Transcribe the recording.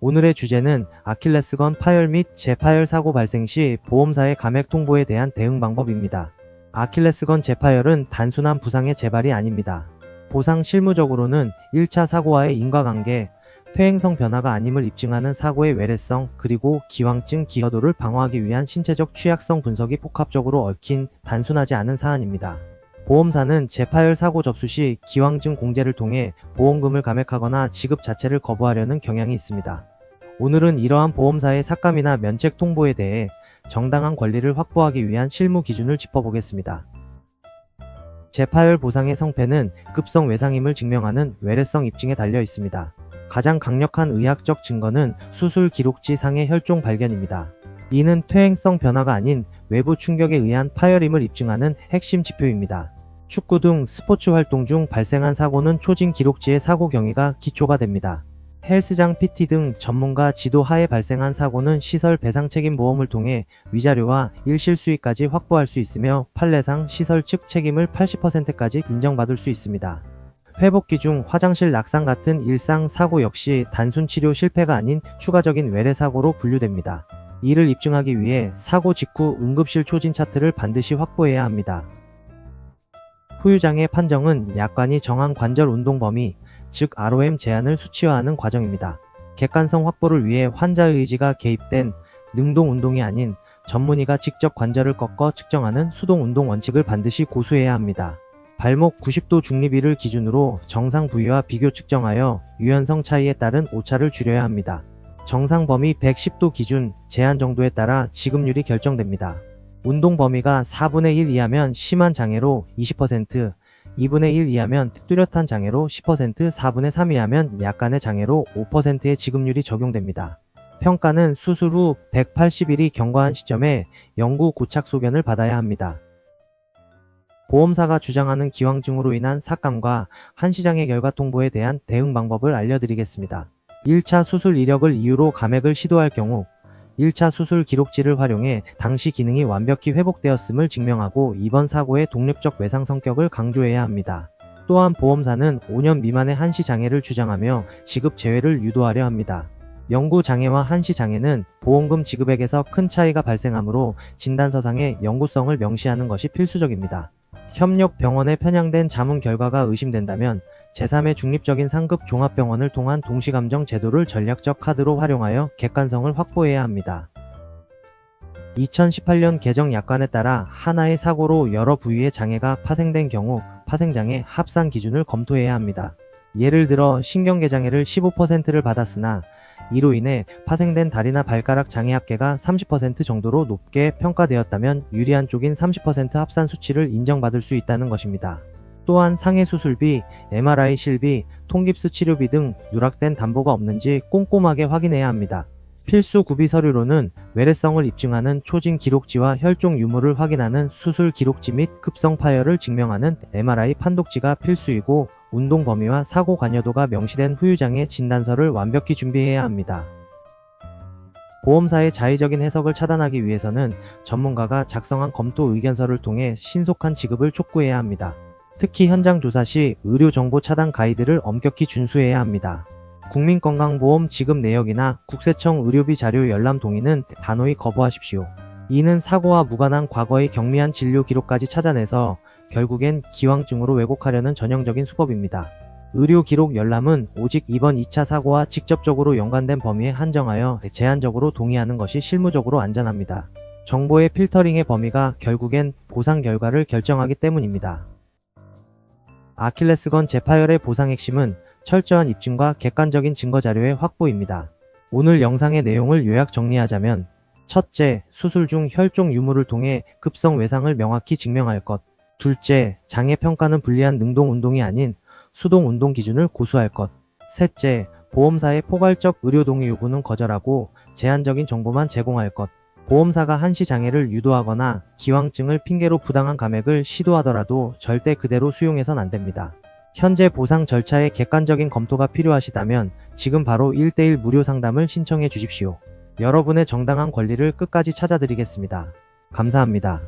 오늘의 주제는 아킬레스건 파열 및 재파열 사고 발생 시 보험사의 감액 통보에 대한 대응 방법입니다. 아킬레스건 재파열은 단순한 부상의 재발이 아닙니다. 보상 실무적으로는 1차 사고와의 인과관계, 퇴행성 변화가 아님을 입증하는 사고의 외래성, 그리고 기왕증 기여도를 방어하기 위한 신체적 취약성 분석이 복합적으로 얽힌 단순하지 않은 사안입니다. 보험사는 재파열 사고 접수 시 기왕증 공제를 통해 보험금을 감액하거나 지급 자체를 거부하려는 경향이 있습니다. 오늘은 이러한 보험사의 삭감이나 면책 통보에 대해 정당한 권리를 확보하기 위한 실무 기준을 짚어보겠습니다. 재파열 보상의 성패는 급성 외상임을 증명하는 외래성 입증에 달려 있습니다. 가장 강력한 의학적 증거는 수술 기록지 상의 혈종 발견입니다. 이는 퇴행성 변화가 아닌 외부 충격에 의한 파열임을 입증하는 핵심 지표입니다. 축구 등 스포츠 활동 중 발생한 사고는 초진 기록지의 사고 경위가 기초가 됩니다. 헬스장 PT 등 전문가 지도 하에 발생한 사고는 시설 배상 책임 보험을 통해 위자료와 일실 수익까지 확보할 수 있으며 판례상 시설 측 책임을 80%까지 인정받을 수 있습니다. 회복기 중 화장실 낙상 같은 일상 사고 역시 단순 치료 실패가 아닌 추가적인 외래 사고로 분류됩니다. 이를 입증하기 위해 사고 직후 응급실 초진 차트를 반드시 확보해야 합니다. 후유장애 판정은 약관이 정한 관절 운동 범위, 즉 ROM 제한을 수치화하는 과정입니다. 객관성 확보를 위해 환자의 의지가 개입된 능동 운동이 아닌 전문의가 직접 관절을 꺾어 측정하는 수동 운동 원칙을 반드시 고수해야 합니다. 발목 90도 중립위를 기준으로 정상 부위와 비교 측정하여 유연성 차이에 따른 오차를 줄여야 합니다. 정상 범위 110도 기준, 제한 정도에 따라 지급률이 결정됩니다. 운동 범위가 4분의 1 이하면 심한 장애로 20%, 2분의 1 이하면 뚜렷한 장애로 10%, 4분의 3 이하면 약간의 장애로 5%의 지급률이 적용됩니다. 평가는 수술 후 180일이 경과한 시점에 영구 고착 소견을 받아야 합니다. 보험사가 주장하는 기왕증으로 인한 삭감과 한시장애 결과 통보에 대한 대응 방법을 알려드리겠습니다. 1차 수술 이력을 이유로 감액을 시도할 경우 1차 수술 기록지를 활용해 당시 기능이 완벽히 회복되었음을 증명하고 이번 사고의 독립적 외상 성격을 강조해야 합니다. 또한 보험사는 5년 미만의 한시장애를 주장하며 지급 제외를 유도하려 합니다. 영구장애와 한시장애는 보험금 지급액에서 큰 차이가 발생하므로 진단서상의 영구성을 명시하는 것이 필수적입니다. 협력병원에 편향된 자문 결과가 의심된다면 제3의 중립적인 상급 종합병원을 통한 동시감정 제도를 전략적 카드로 활용하여 객관성을 확보해야 합니다. 2018년 개정 약관에 따라 하나의 사고로 여러 부위의 장애가 파생된 경우 파생장애 합산 기준을 검토해야 합니다. 예를 들어 신경계장애를 15%를 받았으나 이로 인해 파생된 다리나 발가락 장애 합계가 30% 정도로 높게 평가되었다면 유리한 쪽인 30% 합산 수치를 인정받을 수 있다는 것입니다. 또한 상해 수술비, MRI 실비, 통깁스 치료비 등 누락된 담보가 없는지 꼼꼼하게 확인해야 합니다. 필수 구비 서류로는 외래성을 입증하는 초진 기록지와 혈종 유무를 확인하는 수술 기록지 및 급성 파열을 증명하는 MRI 판독지가 필수이고 운동 범위와 사고 관여도가 명시된 후유장애 진단서를 완벽히 준비해야 합니다. 보험사의 자의적인 해석을 차단하기 위해서는 전문가가 작성한 검토 의견서를 통해 신속한 지급을 촉구해야 합니다. 특히 현장 조사 시 의료정보 차단 가이드를 엄격히 준수해야 합니다. 국민건강보험 지급 내역이나 국세청 의료비 자료 열람 동의는 단호히 거부하십시오. 이는 사고와 무관한 과거의 경미한 진료 기록까지 찾아내서 결국엔 기왕증으로 왜곡하려는 전형적인 수법입니다. 의료 기록 열람은 오직 이번 2차 사고와 직접적으로 연관된 범위에 한정하여 제한적으로 동의하는 것이 실무적으로 안전합니다. 정보의 필터링의 범위가 결국엔 보상 결과를 결정하기 때문입니다. 아킬레스건 재파열의 보상 핵심은 철저한 입증과 객관적인 증거 자료의 확보입니다. 오늘 영상의 내용을 요약 정리하자면 첫째, 수술 중 혈종 유무를 통해 급성 외상을 명확히 증명할 것. 둘째, 장애 평가는 불리한 능동 운동이 아닌 수동 운동 기준을 고수할 것. 셋째, 보험사의 포괄적 의료 동의 요구는 거절하고 제한적인 정보만 제공할 것. 보험사가 한시장애를 유도하거나 기왕증을 핑계로 부당한 감액을 시도하더라도 절대 그대로 수용해선 안됩니다. 현재 보상 절차의 객관적인 검토가 필요하시다면 지금 바로 1:1 무료 상담을 신청해 주십시오. 여러분의 정당한 권리를 끝까지 찾아드리겠습니다. 감사합니다.